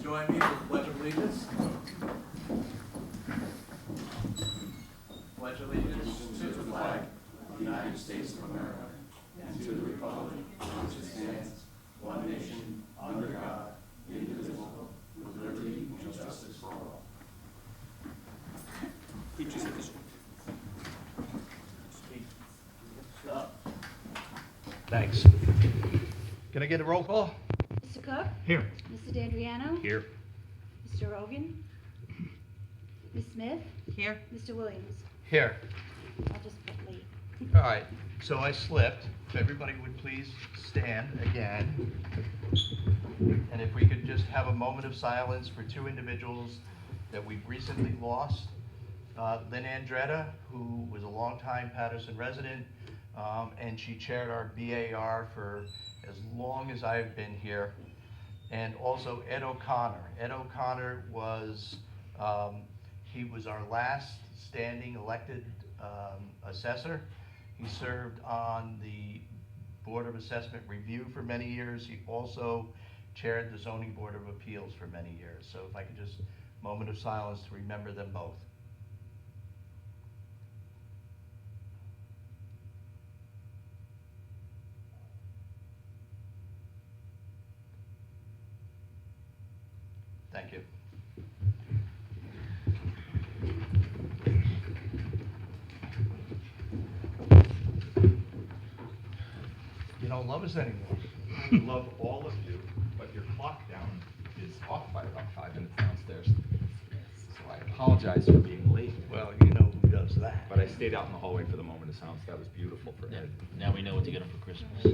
join me with the Pledge of Allegiance. Pledge allegiance to the flag of the United States of America and to the republic which stands one nation under God, indivisible, with liberty and justice for all. Thanks. Can I get a roll call? Mr. Cook? Here. Mr. D'Adriano? Here. Mr. Rogan? Ms. Smith? Here. Mr. Williams? Here. I'll just put late. All right, so I slipped. If everybody would please stand again. And if we could just have a moment of silence for two individuals that we've recently lost. Lynn Andretta, who was a longtime Patterson resident, and she chaired our BAR for as long as I've been here. And also Ed O'Connor. Ed O'Connor was, he was our last standing elected assessor. He served on the Board of Assessment Review for many years. He also chaired the Zoning Board of Appeals for many years. So if I could just, moment of silence to remember them both. Thank you. You don't love us anymore. I love all of you, but your clock down is off by about 5 minutes downstairs. So I apologize for being late. Well, you know who does that. But I stayed out in the hallway for the moment of silence. That was beautiful for Ed. Now we know what to get him for Christmas.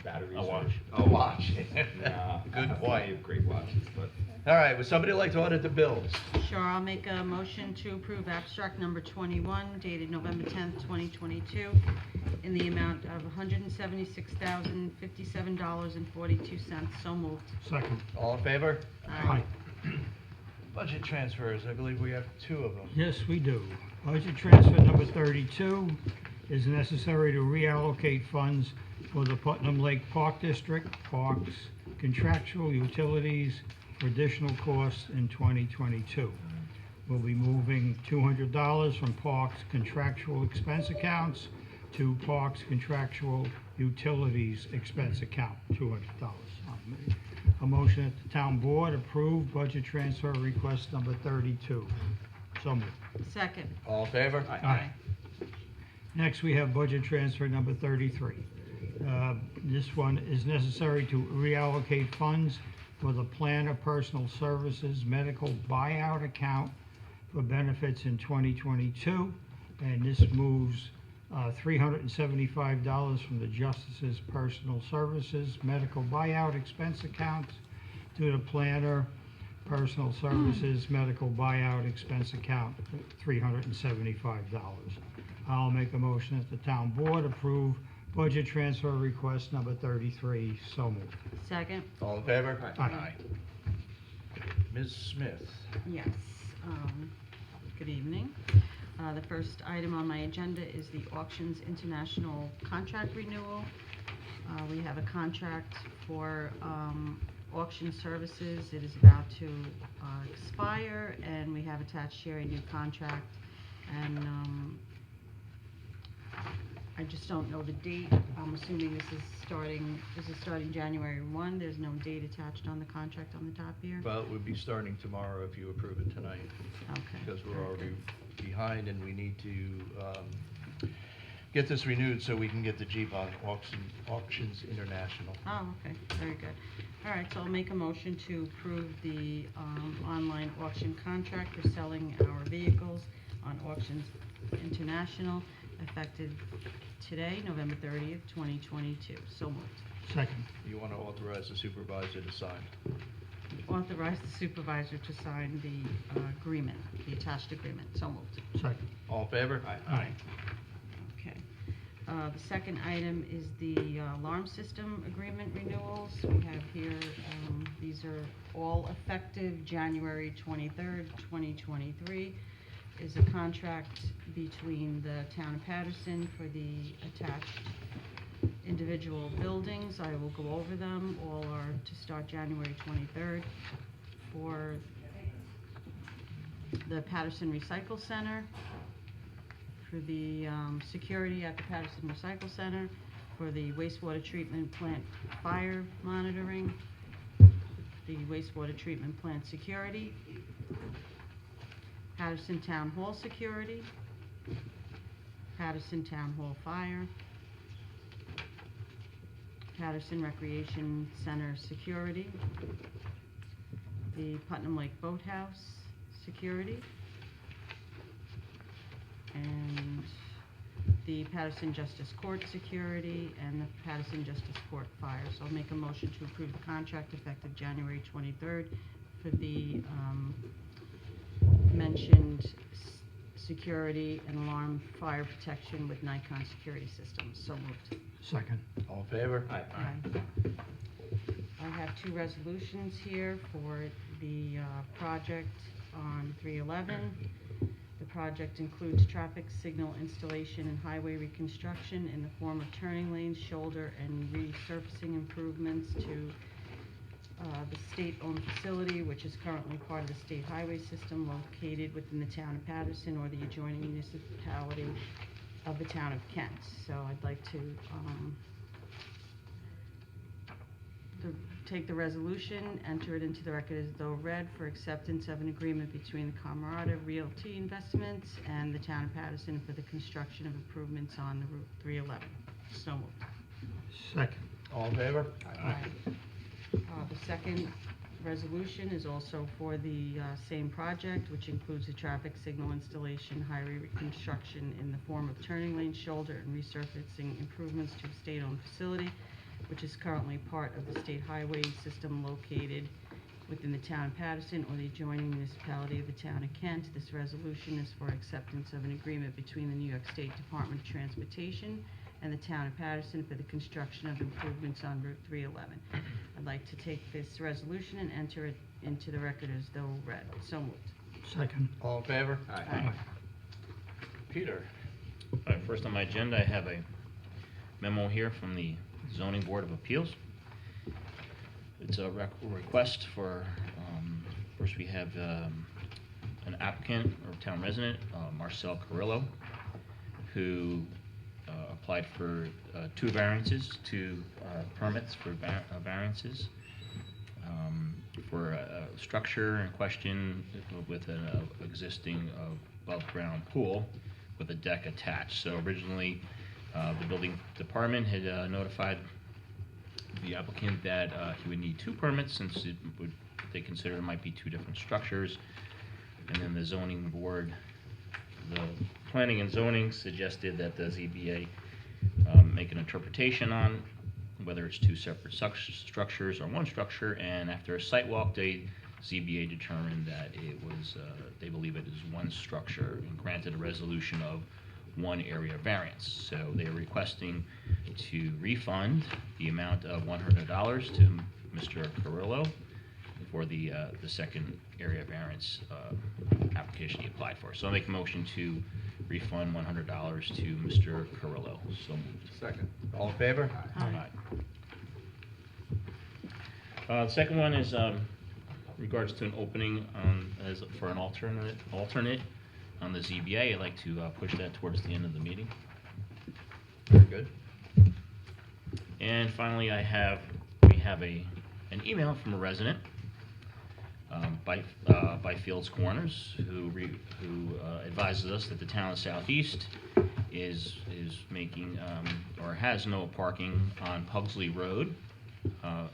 Batteries. A watch. A watch. Yeah, Good plenty point. of great watches, but All right, would somebody like to audit the bills? Sure, I'll make a motion to approve abstract number 21 dated November 10th, 2022 in the amount of $176,057.42. So moved. Second. All in favor? Aye. Budget transfers, I believe we have two of them. Yes, we do. Budget transfer number 32 is necessary to reallocate funds for the Putnam Lake Park District, parks, contractual utilities for additional costs in 2022. We'll be moving $200 from parks contractual expense accounts to parks contractual utilities expense account, $200. A motion that the town board approve budget transfer request number 32. So moved. Second. All in favor? Aye. Next, we have budget transfer number 33. This one is necessary to reallocate funds for the Planner Personal Services Medical Buyout Account for benefits in 2022. And this moves $375 from the Justice's Personal Services Medical Buyout Expense Account to the Planner Personal Services Medical Buyout Expense Account, $375. I'll make a motion that the town board approve budget transfer request number 33. So moved. Second. All in favor? Aye. Ms. Smith. Yes. Good evening. The first item on my agenda is the Auctions International contract renewal. We have a contract for auction services. It is about to expire, and we have attached here a new contract. And I just don't know the date. I'm assuming this is starting January 1. There's no date attached on the contract on the top here. Well, it would be starting tomorrow if you approve it tonight, Okay. because we're already behind and we need to get this renewed so we can get the Jeep on Auctions International. Oh, okay, very good. All right, so I'll make a motion to approve the online auction contract for selling our vehicles on Auctions International, effective today, November 30th, 2022. So moved. Second. You want to authorize the supervisor to sign? Authorize the supervisor to sign the agreement, the attached agreement. So moved. Second. All in favor? Aye. Okay. The second item is the alarm system agreement renewals. We have here, these are all effective January 23rd, 2023. Is a contract between the town of Patterson for the attached individual buildings. I will go over them. All are to start January 23rd. the Patterson Recycle Center, for the security at the Patterson Recycle Center, for the wastewater treatment plant fire monitoring, the wastewater treatment plant security, Patterson Town Hall security, Patterson Town Hall fire, Patterson Recreation Center security, the Putnam Lake Boathouse security, and the Patterson Justice Court security, and the Patterson Justice Court fire. So I'll make a motion to approve the contract effective January 23rd for the mentioned security and alarm fire protection with Nikon security systems. So moved. Second. All in favor? Aye. I have two resolutions here for the project on 311. The project includes traffic signal installation and highway reconstruction in the form of turning lanes, shoulder, and resurfacing improvements to the state-owned facility, which is currently part of the state highway system located within the town of Patterson or the adjoining municipality of the town of Kent. So I'd like to take the resolution, enter it into the record as though read for acceptance of an agreement between the Camerata Realty Investments and the town of Patterson for the construction of improvements on the Route 311. So moved. Second. All in favor? Aye. The second resolution is also for the same project, which includes the traffic signal installation, highway reconstruction in the form of turning lane, shoulder, and resurfacing improvements to a state-owned facility, which is currently part of the state highway system located within the town of Patterson or the adjoining municipality of the town of Kent. This resolution is for acceptance of an agreement between the New York State Department of Transportation and the town of Patterson for the construction of improvements on Route 311. I'd like to take this resolution and enter it into the record as though read. So moved. Second. All in favor? Aye. Peter? All right, first on my agenda, I have a memo here from the Zoning Board of Appeals. It's a request for, first we have an applicant or town resident, Marcel Carrillo, who applied for two permits for variances for a structure in question with an existing above-ground pool with a deck attached. So originally, the building department had notified the applicant that he would need two permits since they consider it might be two different structures. And then the zoning board, the planning and zoning suggested that the ZBA make an interpretation on whether it's two separate structures or one structure, and after a site walk, ZBA determined that it was, they believe it is one structure and granted a resolution of one area variance. So they are requesting to refund the amount of $100 to Mr. Carrillo for the second area variance application he applied for. So I'll make a motion to refund $100 to Mr. Carrillo. So moved. Second. All in favor? Aye. The second one is regards to an opening for an alternate on the ZBA. I'd like to push that towards the end of the meeting. Very good. And finally, we have an email from a resident by Fields Corners who advises us that the town of Southeast is making or has no parking on Pugsley Road.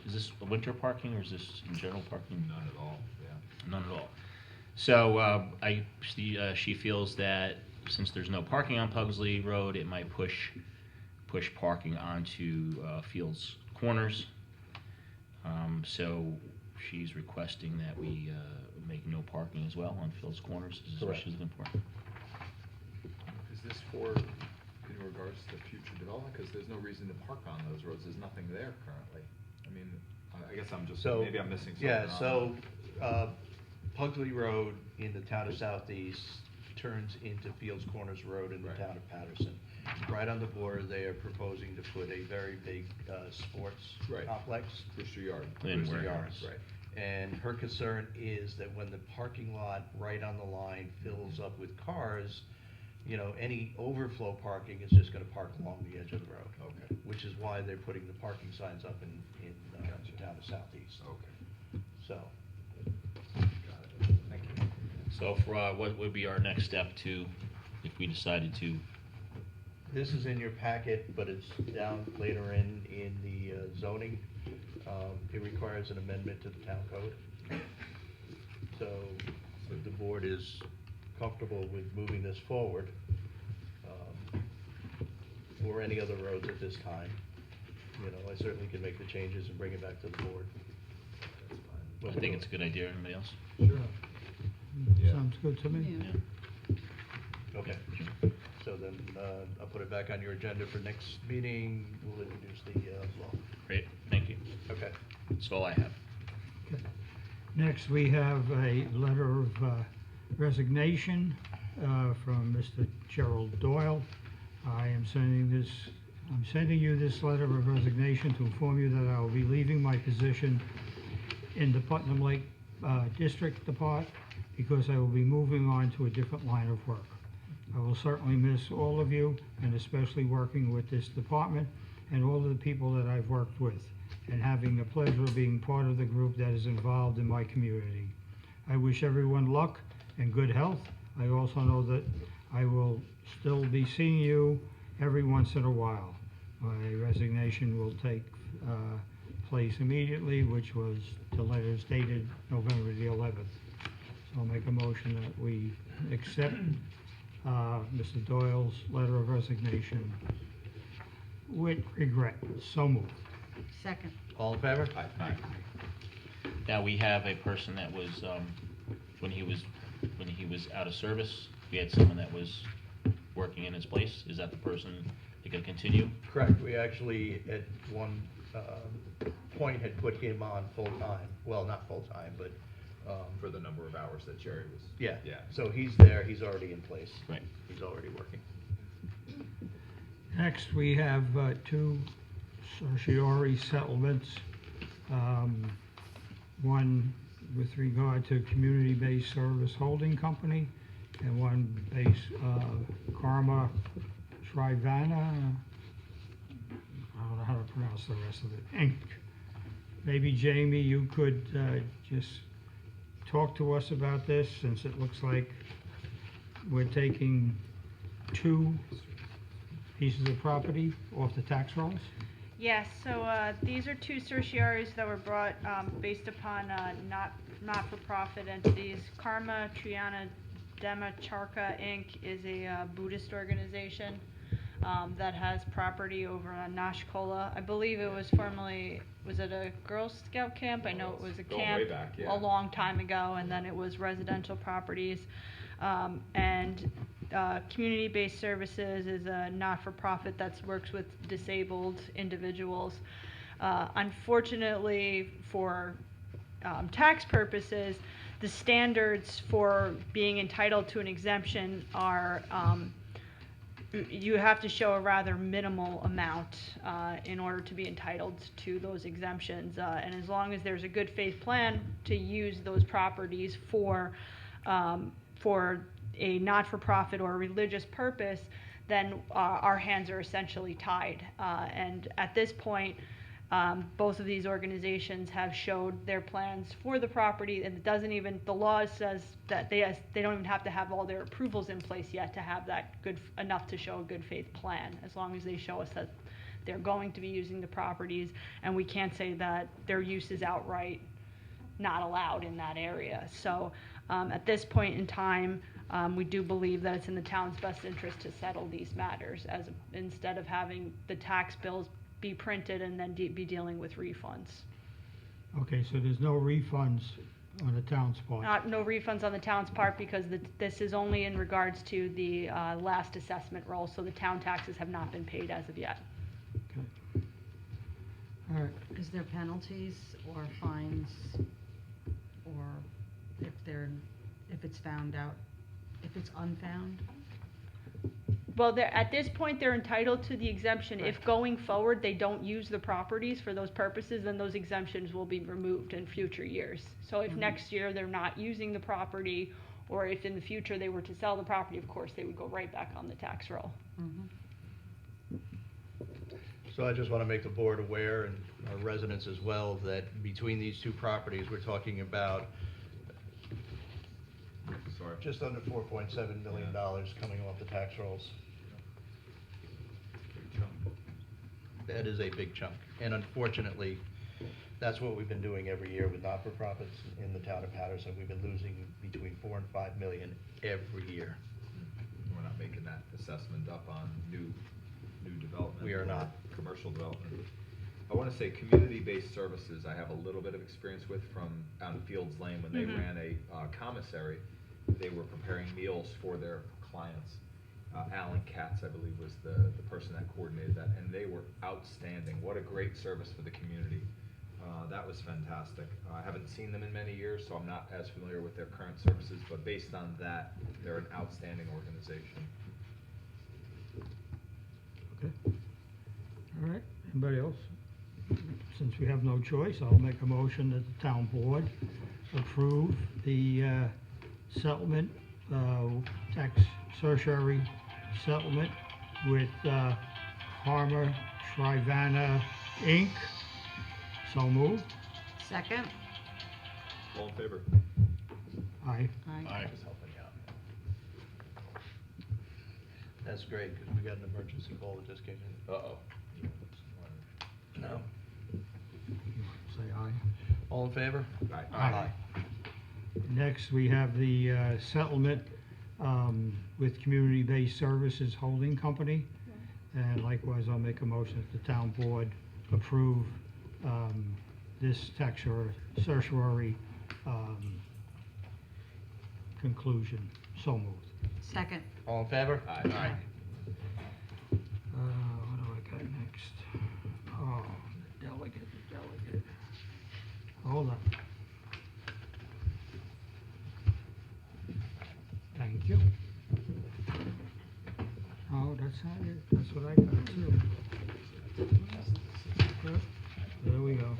Is this winter parking or is this in general parking? None at all, yeah. None at all. So she feels that since there's no parking on Pugsley Road, it might push parking onto Fields Corners. So she's requesting that we make no parking as well on Fields Corners. Is this what she's looking for? Is this for, in regards to future development? Because there's no reason to park on those roads. There's nothing there currently. I mean, I guess I'm just, maybe I'm missing something. Yeah, so Pugsley Road in the town of Southeast turns into Fields Corners Road in the town of Patterson. Right on the border, they are proposing to put a very big sports Right. complex. Brewster Yard. In Brewster where- Yards. Right. And her concern is that when the parking lot right on the line fills up with cars, you know, any overflow parking is just gonna park along the edge of the road. Okay. Which is why they're putting the parking signs up in Gotcha. the town of Southeast. Okay. So, Got it. Thank you. So for, what would be our next step to, if we decided to? this is in your packet, but it's down later in the zoning. It requires an amendment to the town code. So if the board is comfortable with moving this forward, or any other roads at this time, you know, I certainly can make the changes and bring it back to the board. I think it's a good idea. Anybody else? Sure. Yeah. Sounds good to me. Okay, so then, I'll put it back on your agenda for next meeting, we'll introduce the, law. Great, thank you. Okay. That's all I have. Okay. Next, we have a letter of resignation from Mr. Gerald Doyle. I'm sending you this letter of resignation to inform you that I will be leaving my position in the Putnam Lake District Department because I will be moving on to a different line of work. I will certainly miss all of you, and especially working with this department and all of the people that I've worked with, and having the pleasure of being part of the group that is involved in my community. I wish everyone luck and good health. I also know that I will still be seeing you every once in a while. My resignation will take place immediately, which was the letters dated November the 11th. So I'll make a motion that we accept Mr. Doyle's letter of resignation with regret. So moved. Second. All in favor? Aye. Now, we have a person that was, when he was out of service, we had someone that was working in his place. Is that the person that can continue? Correct, we actually at one point had put him on full-time, well, not full-time, but, For the number of hours that Jerry was. yeah. Yeah. So he's there, he's already in place. Right. He's already working. Next, we have two certiorari settlements. One with regard to Community-Based Service Holding Company, and one based Karma Shrivana, I don't know how to pronounce the rest of it, Inc. Maybe Jamie, you could just talk to us about this, since it looks like we're taking two pieces of property off the tax rolls? Yes, so these are two certiorari's that were brought based upon not-for-profit entities. Karma Triana Demacharka Inc. is a Buddhist organization that has property over on Nashkola. I believe it was formerly, was it a Girl Scout camp? I know it was a Going camp way back, yeah. a long time ago, and then it was residential properties. Community-Based Services is a not-for-profit that works with disabled individuals. Unfortunately, for tax purposes, the standards for being entitled to an exemption are you have to show a rather minimal amount in order to be entitled to those exemptions. And as long as there's a good faith plan to use those properties for a not-for-profit or a religious purpose, then our hands are essentially tied. And at this point, both of these organizations have showed their plans for the property, and it doesn't even, the law says that they don't even have to have all their approvals in place yet to have that good enough to show a good faith plan, as long as they show us that they're going to be using the properties, and we can't say that their use is outright not allowed in that area. So at this point in time, we do believe that it's in the town's best interest to settle these matters, instead of having the tax bills be printed and then be dealing with refunds. Okay, so there's no refunds on the town's part? No refunds on the town's part, because this is only in regards to the last assessment roll, so the town taxes have not been paid as of yet. Okay. All right, Is there penalties or fines, or if it's found out, if it's unfound? Well, at this point, they're entitled to the exemption. If going forward, they don't use the properties for those purposes, then those exemptions will be removed in future years. So if next year they're not using the property, or if in the future they were to sell the property, of course, they would go right back on the tax roll. So I just want to make the board aware, and our residents as well, that between these two properties, we're talking about Sorry. just under $4.7 million coming off the tax rolls. That is a big chunk, and unfortunately, that's what we've been doing every year with not-for-profits in the town of Patterson. We've been losing between 4 and 5 million every year. We're not making that assessment up on new development. We are or not. Commercial development. I want to say community-based services, I have a little bit of experience with from on Fields Lane when they ran a commissary. They were preparing meals for their clients. Alan Katz, I believe, was the person that coordinated that, and they were outstanding. What a great service for the community. That was fantastic. I haven't seen them in many years, so I'm not as familiar with their current services, but based on that, they're an outstanding organization. Okay. All right, anybody else? Since we have no choice, I'll make a motion that the town board approve the settlement, tax surcharge settlement with Harmer Shrivana Inc. So moved. Second? All in favor? Aye. Aye. Just helping you out. That's great, because we got an emergency call that just came in. Uh-oh. No. Say aye. All in favor? Aye. Aye. Next, we have the settlement with Community-Based Services Holding Company. And likewise, I'll make a motion that the town board approve this tax certiorari conclusion. So moved. Second. All in favor? Aye. What do I got next? Oh, the delegate. Hold on. Thank you. Oh, that's not it. That's what I got too. Good. There we go.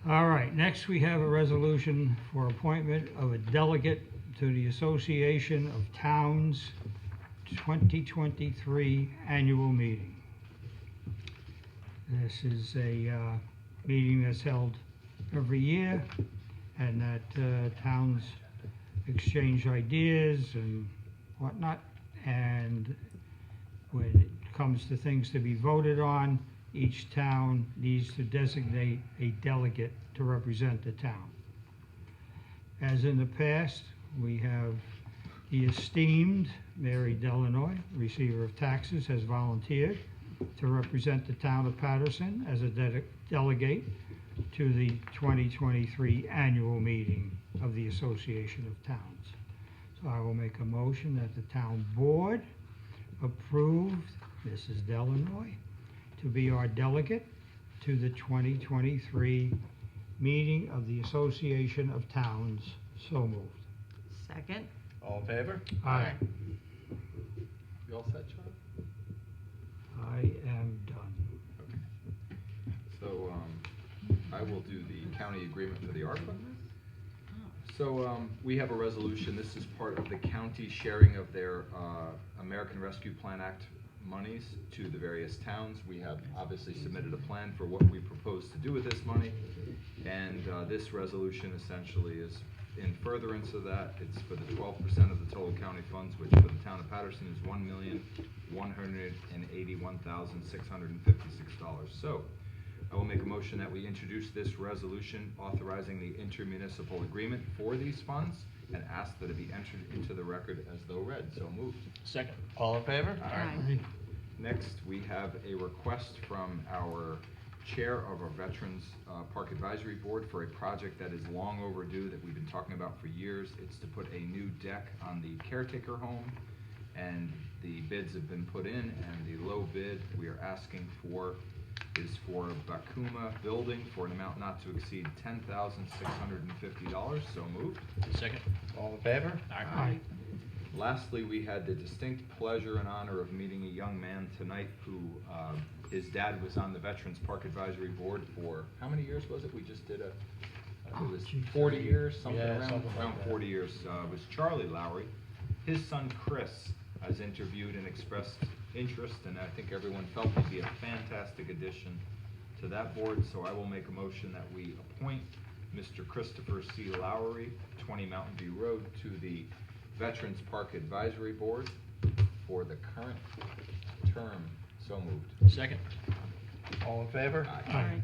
All right, next we have a resolution for appointment of a delegate to the Association of Towns 2023 annual meeting. This is a meeting that's held every year, and that towns exchange ideas and whatnot, and when it comes to things to be voted on, each town needs to designate a delegate to represent the town. As in the past, we have the esteemed Mary Delanoy, receiver of taxes, has volunteered to represent the town of Patterson as a delegate to the 2023 annual meeting of the Association of Towns. So I will make a motion that the town board approve Mrs. Delanoy to be our delegate to the 2023 meeting of the Association of Towns. So moved. Second? All in favor? Aye. You all set, Charlie? I am done. Okay. So, I will do the county agreement for the ARPA. So, we have a resolution. This is part of the county sharing of their American Rescue Plan Act monies to the various towns. We have obviously submitted a plan for what we propose to do with this money, and this resolution essentially is in furtherance of that. It's for the 12% of the total county funds, which for the town of Patterson is $1,181,656. So I will make a motion that we introduce this resolution authorizing the intermunicipal agreement for these funds and ask that it be entered into the record as though read. So moved. Second. All in favor? Aye. Next, we have a request from our chair of our Veterans Park Advisory Board for a project that is long overdue that we've been talking about for years. It's to put a new deck on the caretaker home, and the bids have been put in, and the low bid we are asking for is for Bakuma Building for an amount not to exceed $10,650. So moved. Second. All in favor? Aye. Lastly, we had the distinct pleasure and honor of meeting a young man tonight who, his dad was on the Veterans Park Advisory Board for, how many years was it? We just did it was geez. 40 years, something Yeah, around something like that. 40 years. It was Charlie Lowry. His son Chris has interviewed and expressed interest, and I think everyone felt he'd be a fantastic addition to that board, so I will make a motion that we appoint Mr. Christopher C. Lowry, 20 Mountain View Road, to the Veterans Park Advisory Board for the current term. So moved. Second. All in favor? Aye.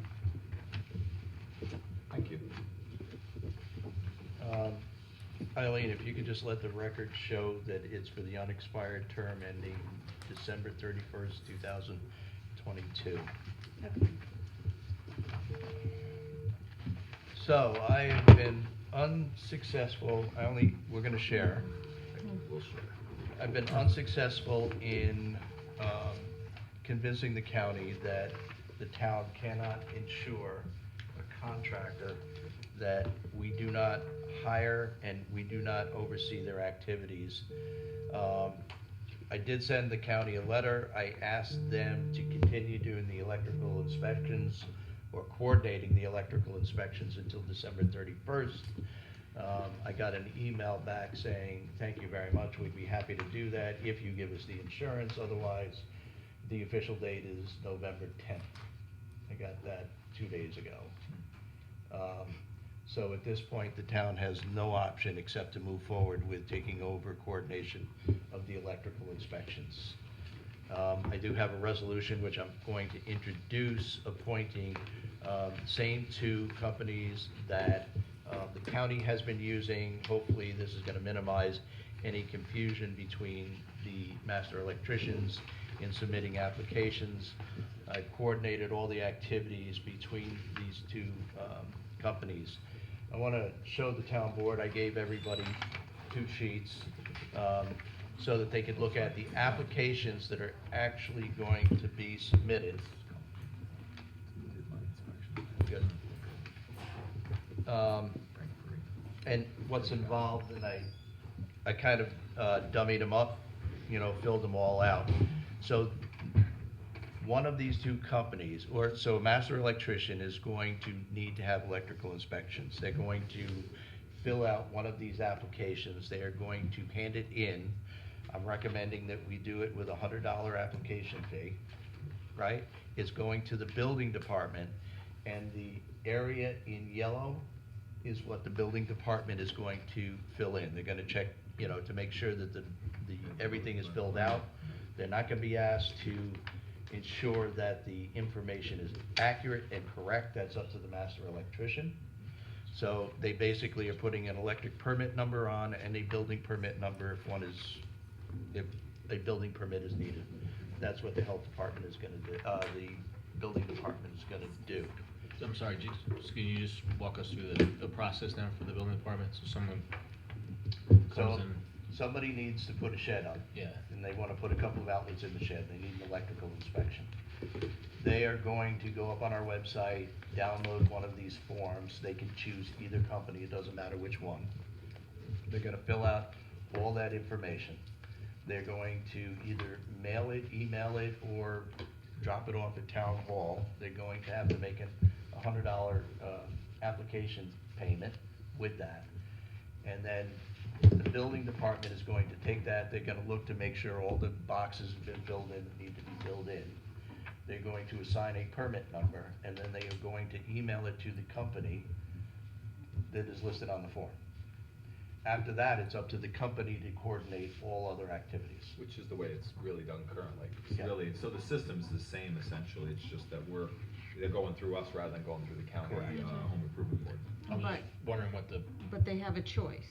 Thank you. Eileen, if you could just let the record show that it's for the unexpired term ending December 31st, 2022. Okay. So I have been unsuccessful, we're gonna share. We'll share. I've been unsuccessful in convincing the county that the town cannot insure a contractor that we do not hire and we do not oversee their activities. I did send the county a letter. I asked them to continue doing the electrical inspections or coordinating the electrical inspections until December 31st. I got an email back saying, thank you very much, we'd be happy to do that if you give us the insurance, otherwise the official date is November 10th. I got that 2 days ago. So at this point, the town has no option except to move forward with taking over coordination of the electrical inspections. I do have a resolution which I'm going to introduce appointing same two companies that the county has been using. Hopefully this is going to minimize any confusion between the master electricians in submitting applications. I coordinated all the activities between these two companies. I want to show the town board, I gave everybody 2 sheets so that they could look at the applications that are actually going to be submitted. Good. And what's involved, and I kind of dummied them up, filled them all out. So one of these 2 companies, so a master electrician is going to need to have electrical inspections. They're going to fill out one of these applications. They are going to hand it in. I'm recommending that we do it with a $100 application fee, right? It's going to the building department, and the area in yellow is what the building department is going to fill in. They're gonna check, to make sure that everything is filled out. They're not gonna be asked to ensure that the information is accurate and correct. That's up to the master electrician. So they basically are putting an electric permit number on and a building permit number if a building permit is needed. That's what the health department is gonna do, the building department is gonna do. I'm sorry, can you just walk us through the process now for the building department? So someone comes in. Somebody needs to put a shed up. Yeah. And they wanna put a couple of outlets in the shed. They need an electrical inspection. They are going to go up on our website, download one of these forms. They can choose either company, it doesn't matter which one. They're gonna fill out all that information. They're going to either mail it, email it, or drop it off at town hall. They're going to have to make a $100 application payment with that. And then the building department is going to take that, they're gonna look to make sure all the boxes have been filled in that need to be filled in. They're going to assign a permit number, and then they are going to email it to the company that is listed on the form. After that, it's up to the company to coordinate all other activities. Which is the way it's really done currently. Yeah. So the system's the same essentially, it's just that they're going through us rather than going through the county Correct. home improvement board. I was But- just wondering what But they have a choice.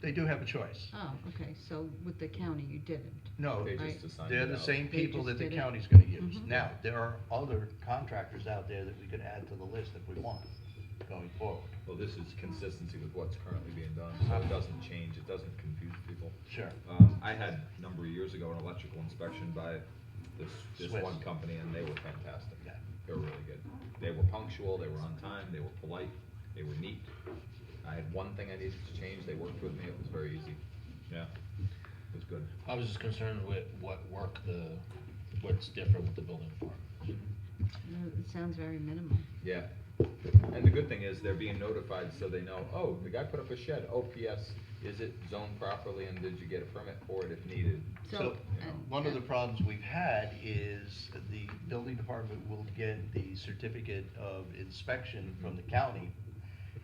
They do have a choice. Oh, okay, so with the county, you didn't. No, They Right. just assigned they're it the out. same They people that just the did it. county's gonna use. Mhm. Now, there are other contractors out there that we could add to the list if we want, going forward. Well, this is consistency with what's currently being done, so it doesn't change, it doesn't confuse people. Sure. I had a number of years ago an electrical inspection by this Swiss. one company, and they were fantastic. Yeah. They were really good. They were punctual, they were on time, they were polite, they were neat. I had one thing I needed to change, they worked with me, it was very easy. Yeah, it's good. I was just concerned with what's different with the building department. It sounds very minimal. Yeah. And the good thing is they're being notified so they know, oh, the guy put up a shed. Oh, P.S., is it zoned properly and did you get a permit for it if needed? So, you know. one of the problems we've had is the building department will get the certificate of inspection from the county,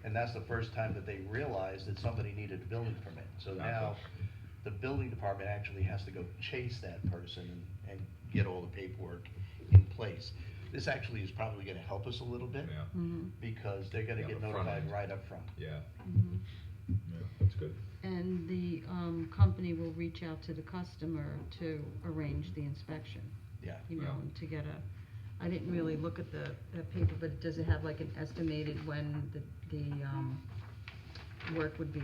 and that's the first time that they realized that somebody needed a building permit. So now, the building department actually has to go chase that person and get all the paperwork in place. This actually is probably gonna help us a little bit, Yeah. because they're gonna Yeah, get the front notified end. right up front. Yeah. Mhm. Yeah, that's good. And the company will reach out to the customer to arrange the inspection, Yeah. you know, Yeah. and to get I didn't really look at the paper, but does it have like an estimated when the work would be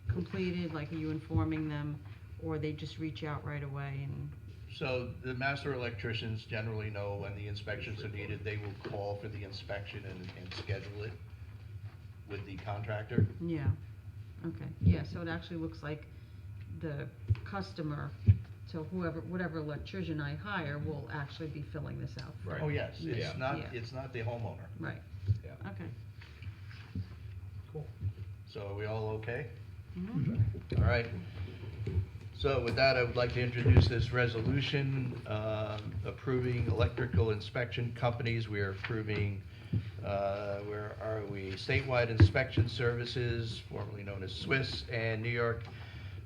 completed? Like, are you informing them, or they just reach out right away and? So the master electricians generally know when the inspections are needed. They will call for the inspection and schedule it with the contractor. Yeah, okay, yeah, so it actually looks like the customer, so whatever electrician I hire will actually be filling this out. Right. Oh, yes, Yeah. it's not the homeowner. Right, Yeah. okay. Cool. So are we all okay? Mhm. All right. So with that, I would like to introduce this resolution approving electrical inspection companies. We are approving, where are we? Statewide Inspection Services, formerly known as Swiss, and New York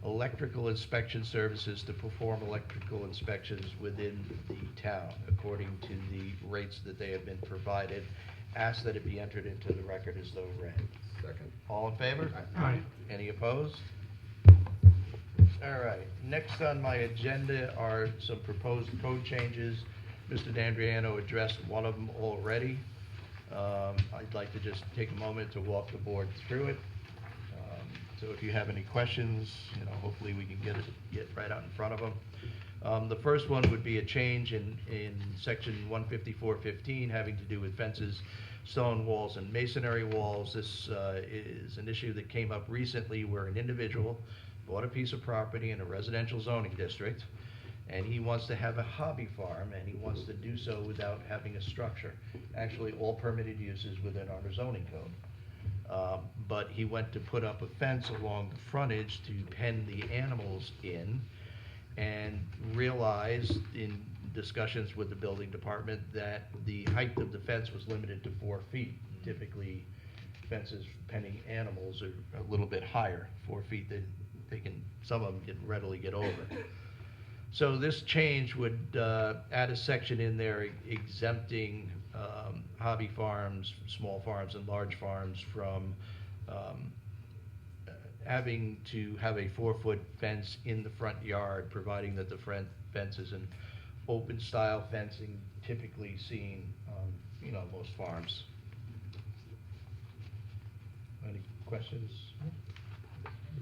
Electrical Inspection Services to perform electrical inspections within the town according to the rates that they have been provided. Ask that it be entered into the record as though read. Second. All in favor? Aye. Any opposed? All right, next on my agenda are some proposed code changes. Mr. D'Andriano addressed one of them already. I'd like to just take a moment to walk the board through it. So if you have any questions, you know, hopefully we can get right out in front of them. The first one would be a change in section 154-15 having to do with fences, stone walls, and masonry walls. This is an issue that came up recently where an individual bought a piece of property in a residential zoning district, and he wants to have a hobby farm, and he wants to do so without having a structure. Actually, all permitted uses within our zoning code. But he went to put up a fence along the frontage to pen the animals in, and realized in discussions with the building department that the height of the fence was limited to 4 feet. Typically, fences penning animals are a little bit higher, 4 feet. Some of them can readily get over. So this change would add a section in there exempting hobby farms, small farms, and large farms from having to have a 4-foot fence in the front yard, providing that the front fence is an open style fencing typically seen on, you know, most farms. Any questions?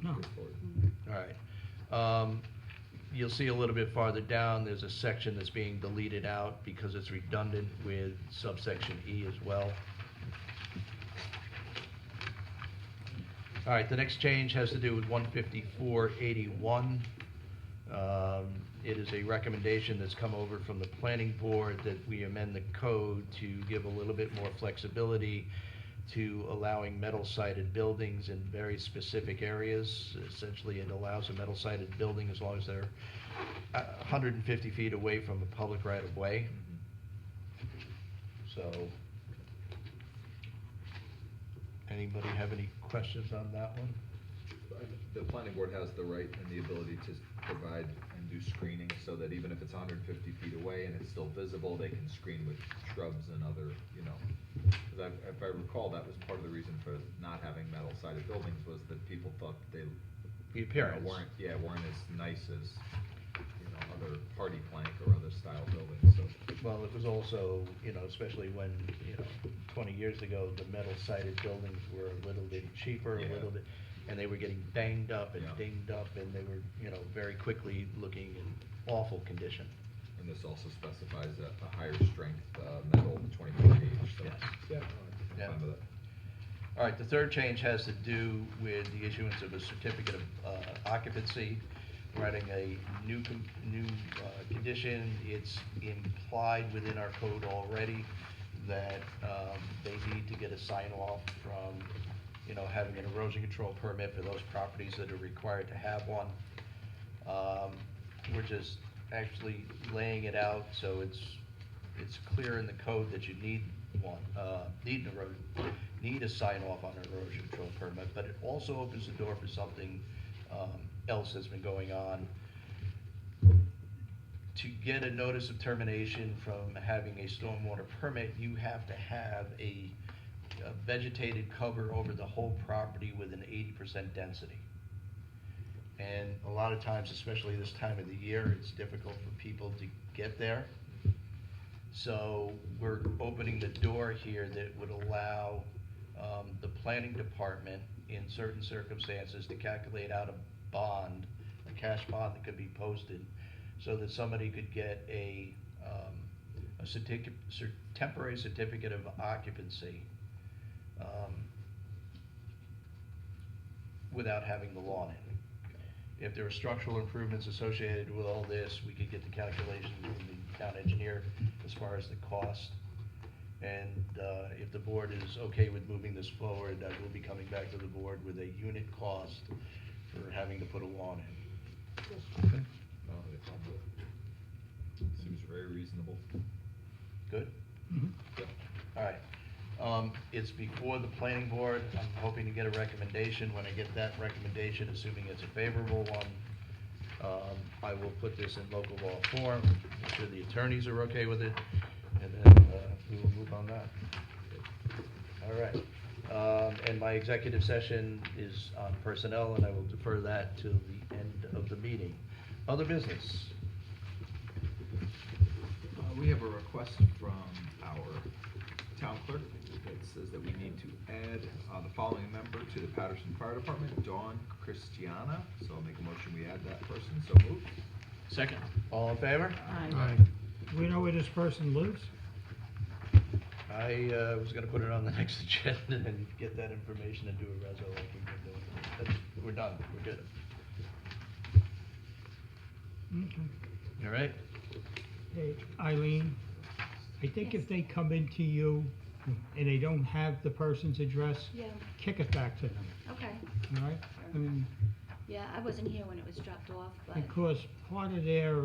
No. All right. You'll see a little bit farther down, there's a section that's being deleted out because it's redundant with subsection E as well. All right, the next change has to do with 154-81. It is a recommendation that's come over from the planning board that we amend the code to give a little bit more flexibility to allowing metal-sided buildings in very specific areas. Essentially, it allows a metal-sided building as long as they're 150 feet away from a public right-of-way. So, anybody have any questions on that one? The planning board has the right and the ability to provide and do screening so that even if it's 150 feet away and it's still visible, they can screen with shrubs and other, you know. Because if I recall, that was part of the reason for not having metal-sided buildings was that people thought they The appearance. weren't as nice as, you know, other hardy plank or other style buildings. So Well, it was also, you know, especially when, you know, 20 years ago, the metal-sided buildings were a little bit cheaper, Yeah. a little bit, and they were getting banged up and Yeah. dinged up, and they were, you know, very quickly looking in awful condition. and this also specifies a higher strength metal, 24 gauge. So Yes. yeah, Yeah. I'm fine with it. All right, the third change has to do with the issuance of a certificate of occupancy. We're adding a new condition. It's implied within our code already that they need to get a sign off from, having an erosion control permit for those properties that are required to have one. We're just actually laying it out so it's clear in the code that you need one, need a sign off on an erosion control permit, but it also opens the door for something else that's been going on. To get a notice of termination from having a stormwater permit, you have to have a vegetated cover over the whole property with an 80% density. And a lot of times, especially this time of the year, it's difficult for people to get there. So we're opening the door here that would allow the planning department, in certain circumstances, to calculate out a bond, a cash bond that could be posted, so that somebody could get a temporary certificate of occupancy without having the lawn in. If there are structural improvements associated with all this, we could get the calculation from the town engineer as far as the cost. And if the board is okay with moving this forward, I will be coming back to the board with a unit cost for having to put a lawn in. Okay. Seems very reasonable. Good? Yep. All right. It's before the planning board. I'm hoping to get a recommendation. When I get that recommendation, assuming it's a favorable one, I will put this in local law form, make sure the attorneys are okay with it, and then we will move on that. All right. And my executive session is on personnel, and I will defer that till the end of the meeting. Other business? We have a request from our town clerk that says that we need to add the following member to the Patterson Fire Department, Dawn Christiana. So I'll make a motion, we add that person, so moved. Second. All in favor? Aye. Do we know where this person lives? I was gonna put it on the next agenda and get that information and do a reso like we've been doing. We're done, we're good. Okay. All right? Hey, Eileen, I think if they come into you and they don't have the person's address, Yeah, kick it back to them, okay. all right? I mean, Yeah, I wasn't here when it was dropped off, but. because part of their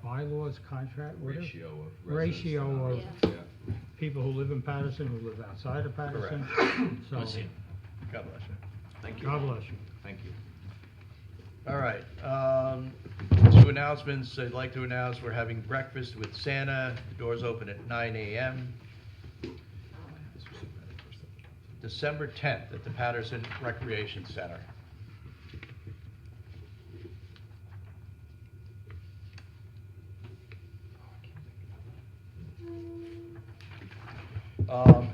bylaws, contract, whatever, Ratio of ratio residents of to non-residents, yeah. people who live in Patterson, who live outside of Patterson. So, Let's see. God bless you. Thank you. God bless you. Thank you. All right, 2 announcements. I'd like to announce we're having breakfast with Santa. The doors open at 9 a.m. December 10th at the Patterson Recreation Center.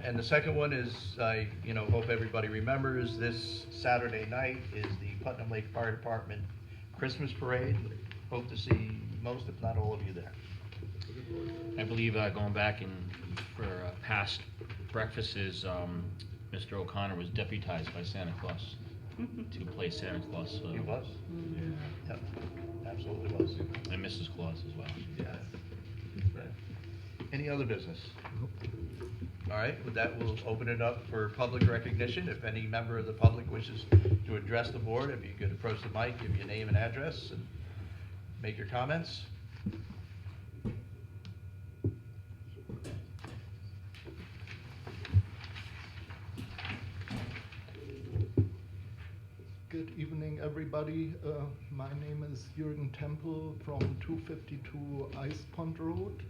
And the second one is, I hope everybody remembers, this Saturday night is the Putnam Lake Fire Department Christmas Parade. Hope to see most, if not all of you there. I believe going back for past breakfasts, Mr. O'Connor was deputized by Santa Claus to play Santa Claus. He was? Yeah. Yep, absolutely was. And Mrs. Claus as well. Yeah. Any other business? All right, with that, we'll open it up for public recognition. If any member of the public wishes to address the board, if you could approach the mic, give your name and address, and make your comments. Good evening, everybody. My name is Jürgen Temple from 252 Ice Pond Road.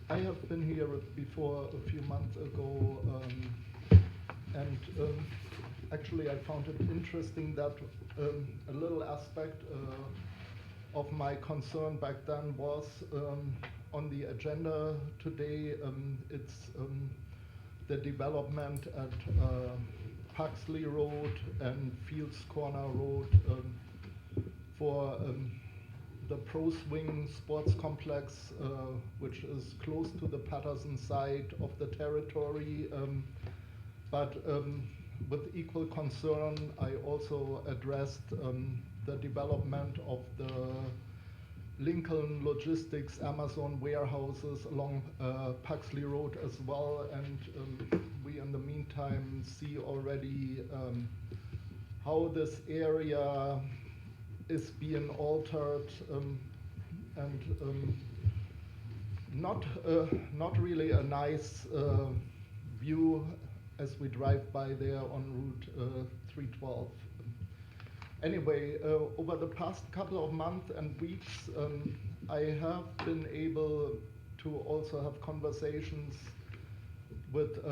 I have been here before a few months ago, and actually I found it interesting that a little aspect of my concern back then was on the agenda today. It's the development at Huxley Road and Fields Corner Road for the Pro Swing Sports Complex, which is close to the Patterson side of the territory. But with equal concern, I also addressed the development of the Lincoln Logistics Amazon warehouses along Paxley Road as well, and we in the meantime see already how this area is being altered, and not really a nice view as we drive by there on Route 312. Anyway, over the past couple of months and weeks, I have been able to also have conversations with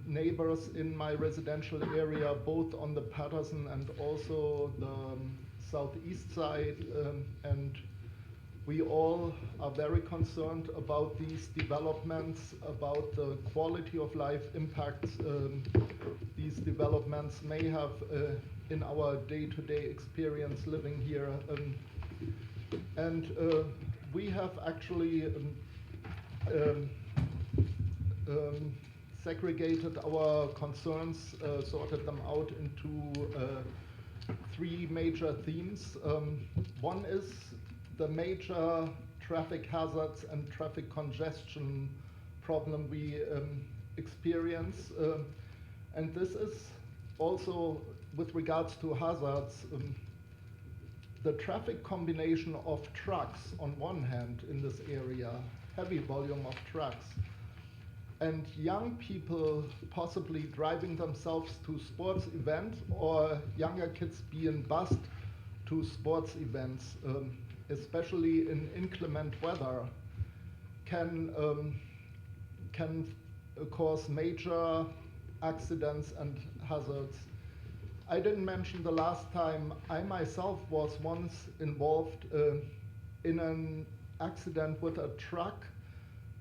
neighbors in my residential area, both on the Patterson and also the southeast side, and we all are very concerned about these developments, about the quality of life impacts these developments may have in our day-to-day experience living here. And we have actually segregated our concerns, sorted them out into three major themes. One is the major traffic hazards and traffic congestion problem we experience. And this is also with regards to hazards, the traffic combination of trucks on one hand in this area, heavy volume of trucks, and young people possibly driving themselves to sports events or younger kids being bused to sports events, especially in inclement weather, can cause major accidents and hazards. I didn't mention the last time I myself was once involved in an accident with a truck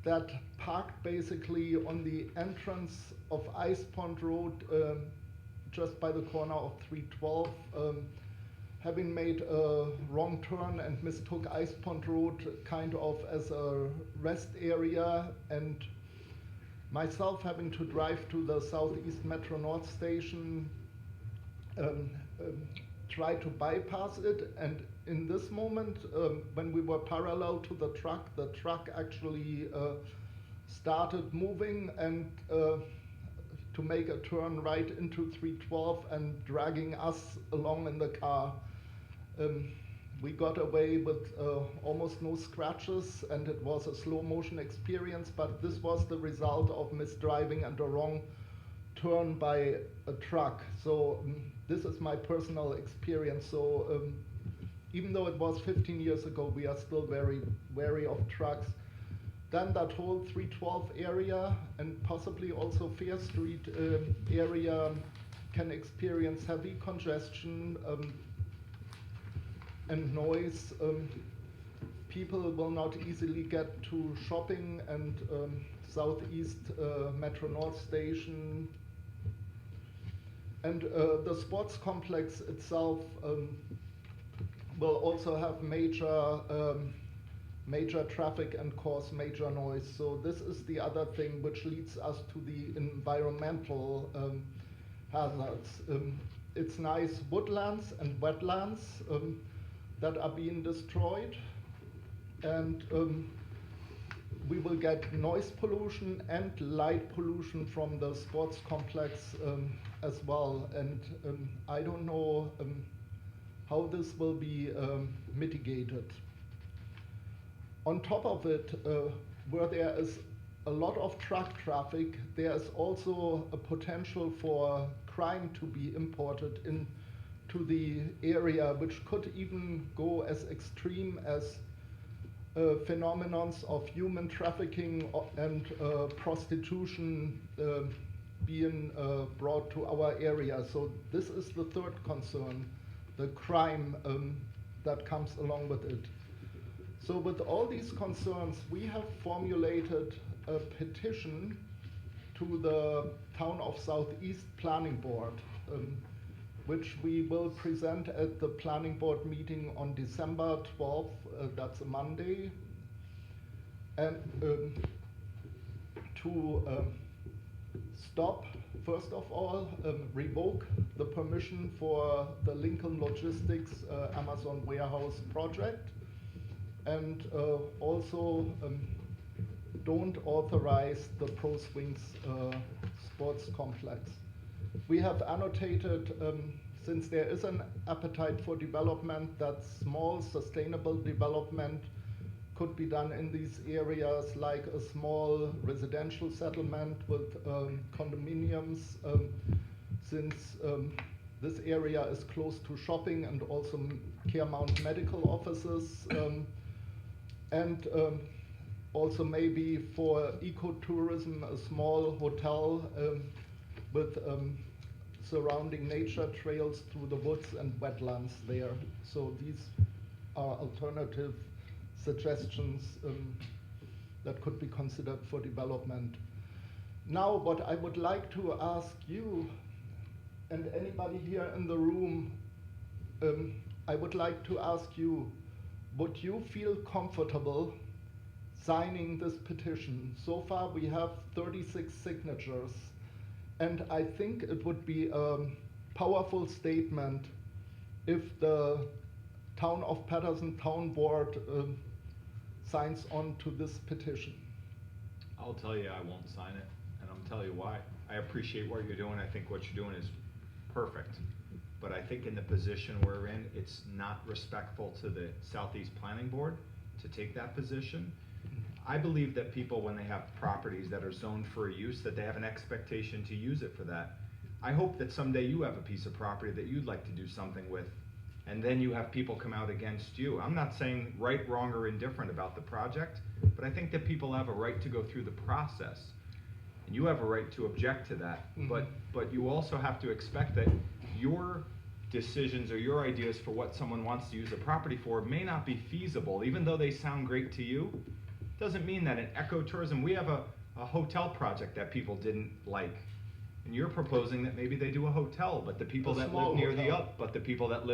that parked basically on the entrance of Ice Pond Road, just by the corner of 312, having made a wrong turn and mistook Ice Pond Road kind of as a rest area, and myself having to drive to the Southeast Metro North station, try to bypass it, and in this moment, when we were parallel to the truck actually started moving and to make a turn right into 312 and dragging us along in the car. We got away with almost no scratches, and it was a slow motion experience, but this was the result of misdriving and a wrong turn by a truck. So this is my personal experience. So even though it was 15 years ago, we are still very wary of trucks. Then that whole 312 area and possibly also Fair Street area can experience heavy congestion and noise. People will not easily get to shopping and Southeast Metro North Station. And the sports complex itself will also have major traffic and cause major noise. So this is the other thing which leads us to the environmental hazards. It's nice woodlands and wetlands that are being destroyed, and we will get noise pollution and light pollution from the sports complex as well, and I don't know how this will be mitigated. On top of it, where there is a lot of truck traffic, there is also a potential for crime to be imported into the area, which could even go as extreme as phenomenons of human trafficking and prostitution being brought to our area. So this is the third concern, the crime that comes along with it. So with all these concerns, we have formulated a petition to the Town of Southeast Planning Board. which we will present at the planning board meeting on December 12th, that's a Monday. And to stop, first of all, revoke the permission for the Lincoln Logistics Amazon warehouse project, and also don't authorize the Pro Swings sports complex. We have annotated, since there is an appetite for development, that small sustainable development could be done in these areas, like a small residential settlement with condominiums, since this area is close to shopping and also Caremount medical offices, and also maybe for ecotourism, a small hotel with surrounding nature trails through the woods and wetlands there. So these are alternative suggestions that could be considered for development. Now, what I would like to ask you and anybody here in the room, I would like to ask you, would you feel comfortable signing this petition? So far we have 36 signatures, and I think it would be a powerful statement if the Town of Patterson Town Board signs on to this petition. I'll tell you I won't sign it, and I'll tell you why. I appreciate what you're doing. I think what you're doing is perfect. But I think in the position we're in, it's not respectful to the Southeast Planning Board to take that position. I believe that people, when they have properties that are zoned for a use, that they have an expectation to use it for that. I hope that someday you have a piece of property that you'd like to do something with, and then you have people come out against you. I'm not saying right, wrong, or indifferent about the project, but I think that people have a right to go through the process. And you have a right to object to that. Mm-hmm. But you also have to expect that your decisions or your ideas for what someone wants to use a property for may not be feasible, even though they sound great to you. Doesn't mean that in ecotourism, we have a hotel project that people didn't like. And you're proposing that maybe they do a hotel, but the people that live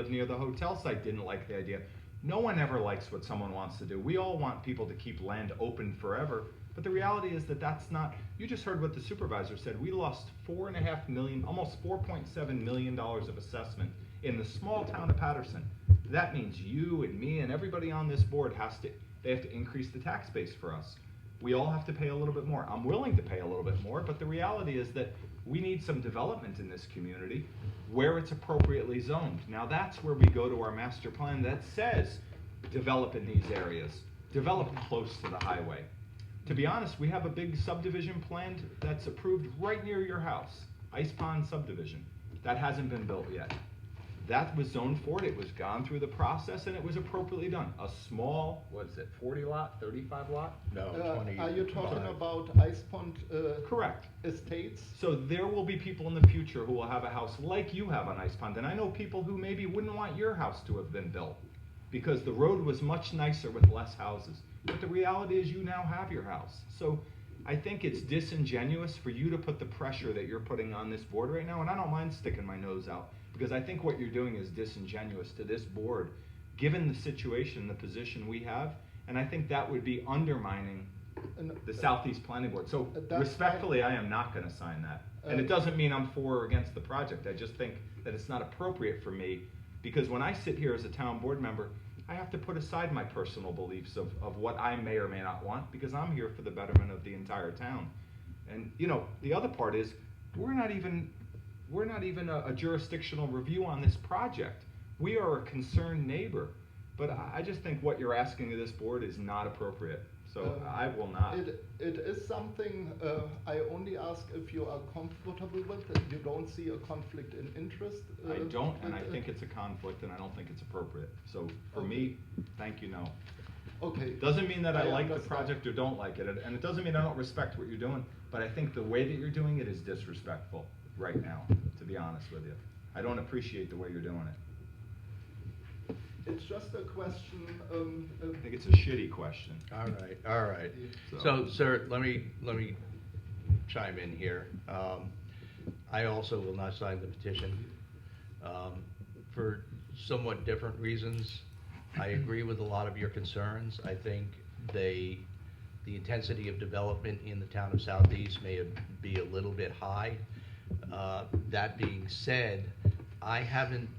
near the hotel site didn't like the idea. No one ever likes what someone wants to do. We all want people to keep land open forever, but the reality is that that's not. You just heard what the supervisor said. We lost $4.5 million, almost $4.7 million of assessment in the small town of Patterson. That means you and me and everybody on this board they have to increase the tax base for us. We all have to pay a little bit more. I'm willing to pay a little bit more, but the reality is that we need some development in this community where it's appropriately zoned. Now that's where we go to our master plan that says develop in these areas, develop close to the highway. To be honest, we have a big subdivision planned that's approved right near your house, Ice Pond subdivision. That hasn't been built yet. That was zoned for it. It was gone through the process and it was appropriately done. A small, what is it, 40 lot, 35 lot? No, 20. Are you talking about Ice Pond Correct. Estates? So there will be people in the future who will have a house like you have on Ice Pond. And I know people who maybe wouldn't want your house to have been built because the road was much nicer with less houses. But the reality is you now have your house. So I think it's disingenuous for you to put the pressure that you're putting on this board right now. And I don't mind sticking my nose out, because I think what you're doing is disingenuous to this board, given the situation, the position we have, and I think that would be undermining the Southeast Planning Board. So respectfully, I am not gonna sign that. And it doesn't mean I'm for or against the project. I just think that it's not appropriate for me, because when I sit here as a town board member, I have to put aside my personal beliefs of what I may or may not want, because I'm here for the betterment of the entire town. And you know, the other part is, we're not even a jurisdictional review on this project. We are a concerned neighbor. But I just think what you're asking of this board is not appropriate. So I will not. It is something I only ask if you are comfortable with it. You don't see a conflict in interest? I don't, and I think it's a conflict, and I don't think it's appropriate. So for me, thank you, no. Okay. Doesn't mean that I like the understand. project or don't like it, and it doesn't mean I don't respect what you're doing, but I think the way that you're doing it is disrespectful right now, to be honest with you. I don't appreciate the way you're doing it. It's just a question. I think it's a shitty question. All right. So, sir, let me chime in here. I also will not sign the petition. For somewhat different reasons. I agree with a lot of your concerns. I think the intensity of development in the town of Southeast may be a little bit high. That being said, I haven't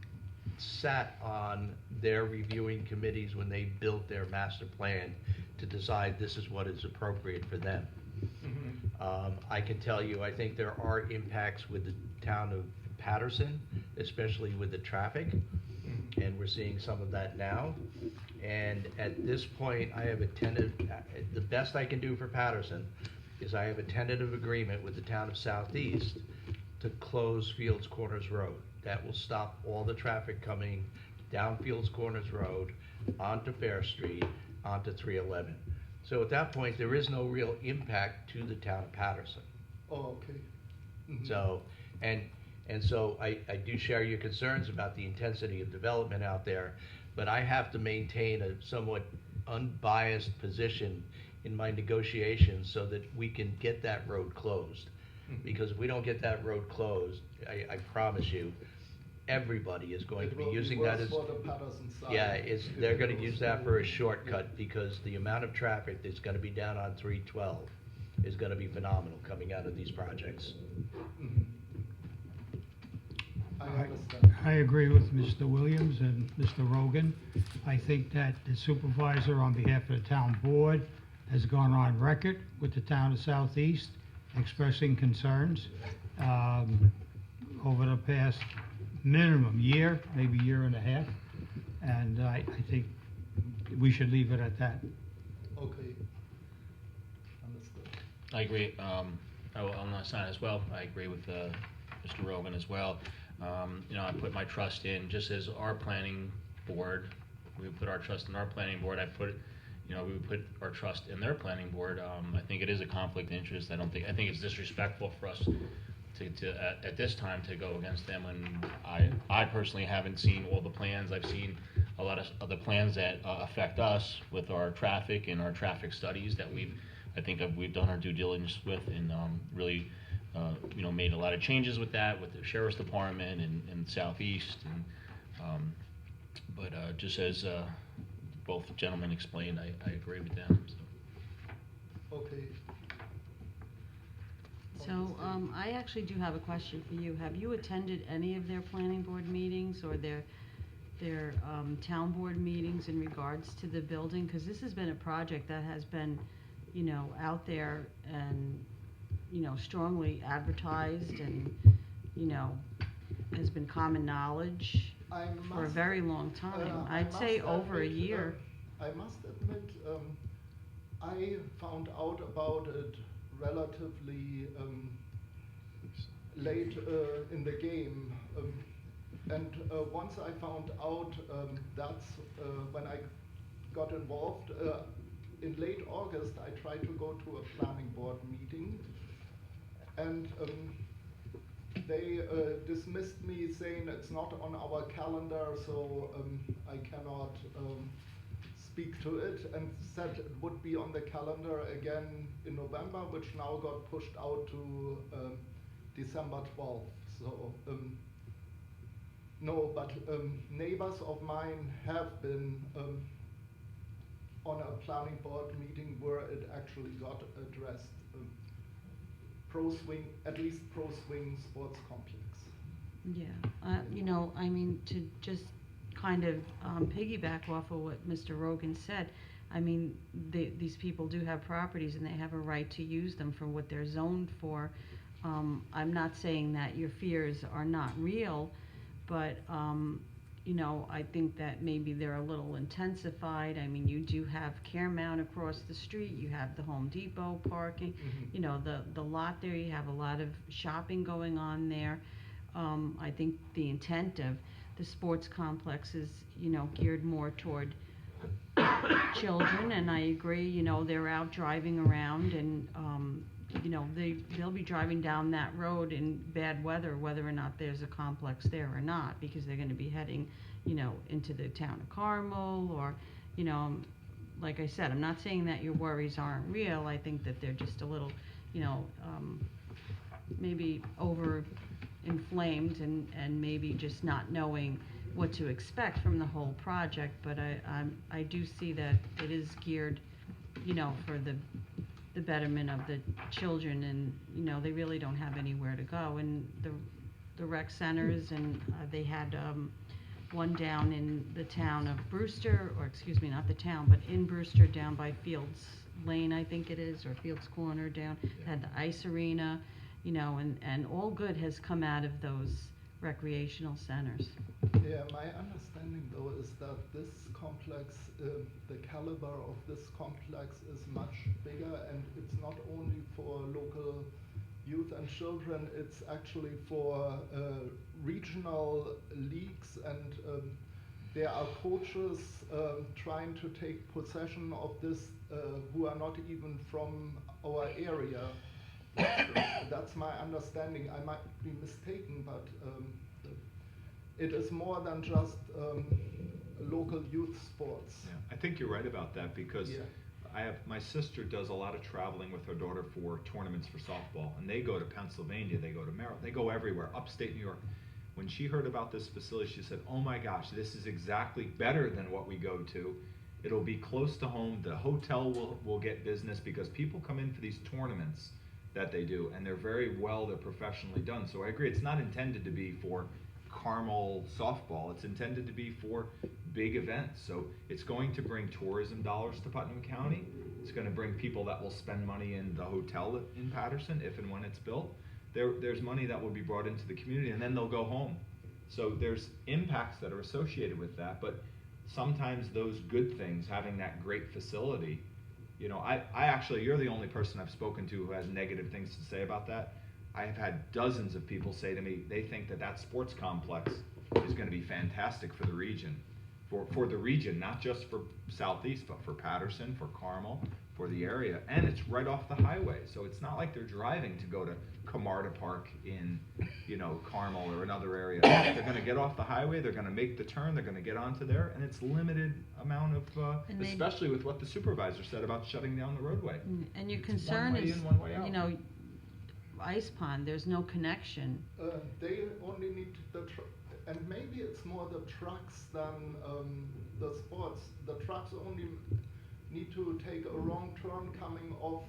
sat on their reviewing committees when they built their master plan to decide this is what is appropriate for them. I can tell you, I think there are impacts with the town of Patterson, especially with the traffic, and we're seeing some of that now. And at this point, I have a tentative, the best I can do for Patterson is I have a tentative agreement with the town of Southeast to close Fields Corners Road. That will stop all the traffic coming down Fields Corners Road, onto Fair Street, onto 311. So at that point, there is no real impact to the town of Patterson. Oh, okay. So, and so I do share your concerns about the intensity of development out there, but I have to maintain a somewhat unbiased position in my negotiations so that we can get that road closed. Because if we don't get that road closed, I promise you, everybody is going to be using that as, for the Patterson side. yeah, they're gonna use that for a shortcut, because the amount of traffic that's gonna be down on 312 is gonna be phenomenal coming out of these projects. I understand. I agree with Mr. Williams and Mr. Rogan. I think that the supervisor, on behalf of the town board, has gone on record with the town of Southeast expressing concerns over the past minimum year, maybe year and a half, and I think we should leave it at that. Okay. Understood. I agree. On that side as well, I agree with Mr. Rogan as well. You know, I put my trust in, just as our planning board, we put our trust in our planning board, we would put our trust in their planning board. I think it is a conflict of interest. I think it's disrespectful for us at this time to go against them, and I personally haven't seen all the plans. I've seen a lot of the plans that affect us with our traffic and our traffic studies that we've done our due diligence with, and really made a lot of changes with that, with the sheriff's department and Southeast, and but just as both gentlemen explained, I agree with them. So. Okay. So, I actually do have a question for you. Have you attended any of their planning board meetings or their town board meetings in regards to the building? Because this has been a project that has been, out there and, strongly advertised and, has been common knowledge for a very long time. I'd say over a year. I must admit, I found out about it relatively late in the game, and once I found out, that's when I got involved. In late August, I tried to go to a planning board meeting, and they dismissed me, saying it's not on our calendar, so I cannot speak to it, and said it would be on the calendar again in November, which now got pushed out to December 12th. So no, but neighbors of mine have been on a planning board meeting where it actually got addressed. At least pro swing sports complex. Yeah, I mean, to just kind of piggyback off of what Mr. Rogan said, I mean, these people do have properties and they have a right to use them for what they're zoned for. I'm not saying that your fears are not real, but I think that maybe they're a little intensified. I mean, you do have Caremount across the street, you have the Home Depot parking, the lot there, you have a lot of shopping going on there. I think the intent of the sports complex is, geared more toward children, and I agree, they're out driving around, and they'll be driving down that road in bad weather, whether or not there's a complex there or not, because they're going to be heading, into the town of Carmel, or, like I said, I'm not saying that your worries aren't real. I think that they're just a little, maybe over inflamed and maybe just not knowing what to expect from the whole project, but I do see that it is geared, you know, for the betterment of the children, and, you know, they really don't have anywhere to go, and the rec centers, and they had one down in the town of Brewster, or excuse me, not the town, but in Brewster, down by Fields Lane, I think it is, or Fields Corner down, had the ice arena, you know, and all good has come out of those recreational centers. Yeah, my understanding though is that this complex, the caliber of this complex is much bigger, and it's not only for local youth and children, it's actually for regional leagues, and there are coaches trying to take possession of this who are not even from our area. That's my understanding. I might be mistaken, but it is more than just local youth sports. Yeah, I think you're right about that, because Yeah. my sister does a lot of traveling with her daughter for tournaments for softball, and they go to Pennsylvania, they go to Maryland, they go everywhere, upstate New York. When she heard about this facility, she said, "Oh my gosh, this is exactly better than what we go to. It'll be close to home. The hotel will get business, because people come in for these tournaments that they do, and they're they're professionally done." So I agree, it's not intended to be for Carmel softball, it's intended to be for big events. So it's going to bring tourism dollars to Putnam County. It's going to bring people that will spend money in the hotel in Patterson if and when it's built. There's money that will be brought into the community, and then they'll go home. So there's impacts that are associated with that, but sometimes those good things, having that great facility, you know, I actually, you're the only person I've spoken to who has negative things to say about that. I have had dozens of people say to me they think that sports complex is going to be fantastic for the region. For the region, not just for Southeast, but for Patterson, for Carmel, for the area. And it's right off the highway, so it's not like they're driving to go to Camarda Park in, you know, Carmel or another area. They're going to get off the highway, they're going to make the turn, they're going to get onto there, and it's limited amount of, especially with what the supervisor said about shutting down the roadway. And your concern one way is, in, one way out. you know, Ice Pond, there's no connection. They only need and maybe it's more the trucks than the sports. The trucks only need to take a wrong turn coming off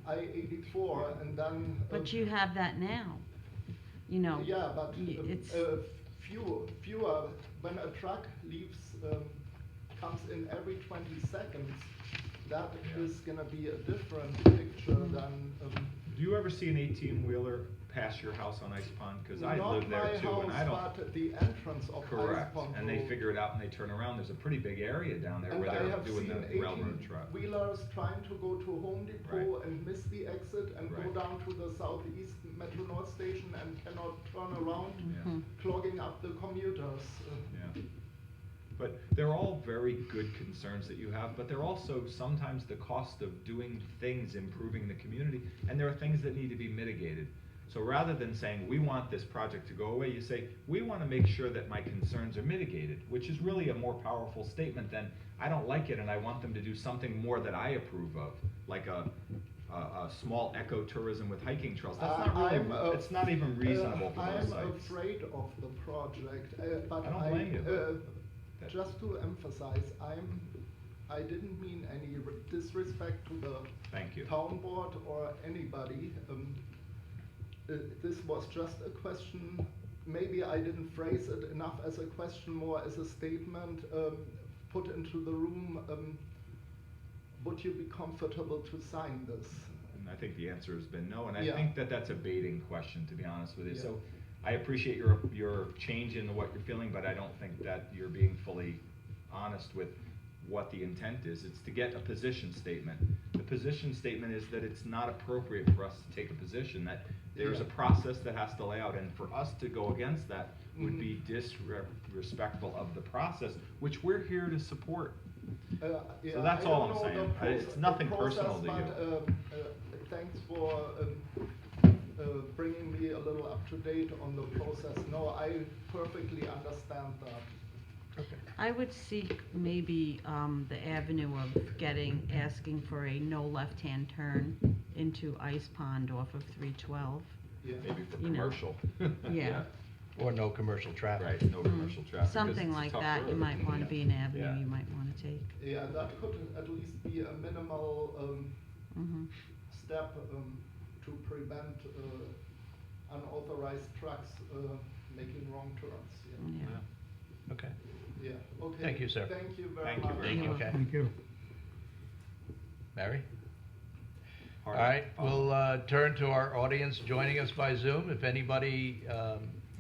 I-84, and then. But you have that now, you know. Yeah, but it's fewer. When a truck leaves, comes in every 20 seconds, that is gonna be a different picture than. Do you ever see an 18-wheeler pass your house on Ice Pond? Because I live there too, and I don't. Not my house, but the entrance of Correct, Ice Pond and they Road. figure it out and they turn around. There's a pretty big area down there And where I they're have doing seen the railroad truck. 18-wheelers trying to go to Home Depot Right. and miss the exit and Right. go down to the Southeast Metro North Station and cannot turn around, Yeah. clogging up the commuters. Yeah. But they're all very good concerns that you have, but they're also sometimes the cost of doing things, improving the community, and there are things that need to be mitigated. So rather than saying, we want this project to go away, you say, we want to make sure that my concerns are mitigated, which is really a more powerful statement than, I don't like it and I want them to do something more that I approve of, like a small ecotourism with hiking trails. That's not really, it's not even reasonable for those sites. I'm afraid of the project, but I don't blame you. Just to emphasize, I didn't mean any disrespect to the Thank you. town board or anybody. This was just a question. Maybe I didn't phrase it enough as a question, more as a statement put into the room. Would you be comfortable to sign this? And I think the answer has been no, and I Yeah. think that that's a baiting question, to be honest with you. Yeah. So I appreciate your change in what you're feeling, but I don't think that you're being fully honest with what the intent is. It's to get a position statement. The position statement is that it's not appropriate for us to take a position, that there's a process that has to lay out, and for us to go against that would be disrespectful of the process, which we're here to support. Yeah, So that's I all don't I'm know saying. the It's nothing the personal to process, you. but, thanks for bringing me a little up to date on the process. No, I perfectly understand that. I would seek maybe the avenue of asking for a no left-hand turn into Ice Pond off of 312. Yeah. maybe for You know. commercial. Yeah. Or no commercial traffic. Right, no commercial traffic. 'cause Something it's a like tough that, you road. might wanna be an avenue Yeah. you might wanna take. Yeah, that could at least be a minimal Mhm. step to prevent unauthorized trucks making wrong turns. Yeah. Yeah. Okay. Yeah. Okay. Thank you, sir. Thank you very Thank you much. very much. Okay. Thank you. Mary? All Hard right, on. we'll turn to our audience joining us by Zoom. If anybody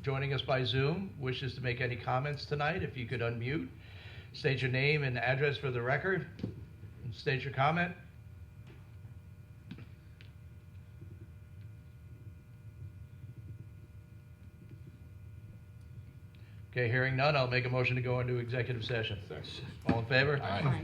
joining us by Zoom wishes to make any comments tonight, if you could unmute, state your name and address for the record, and state your comment. Okay, hearing none, I'll make a motion to go into executive session. Second. All in favor? Aye. Aye.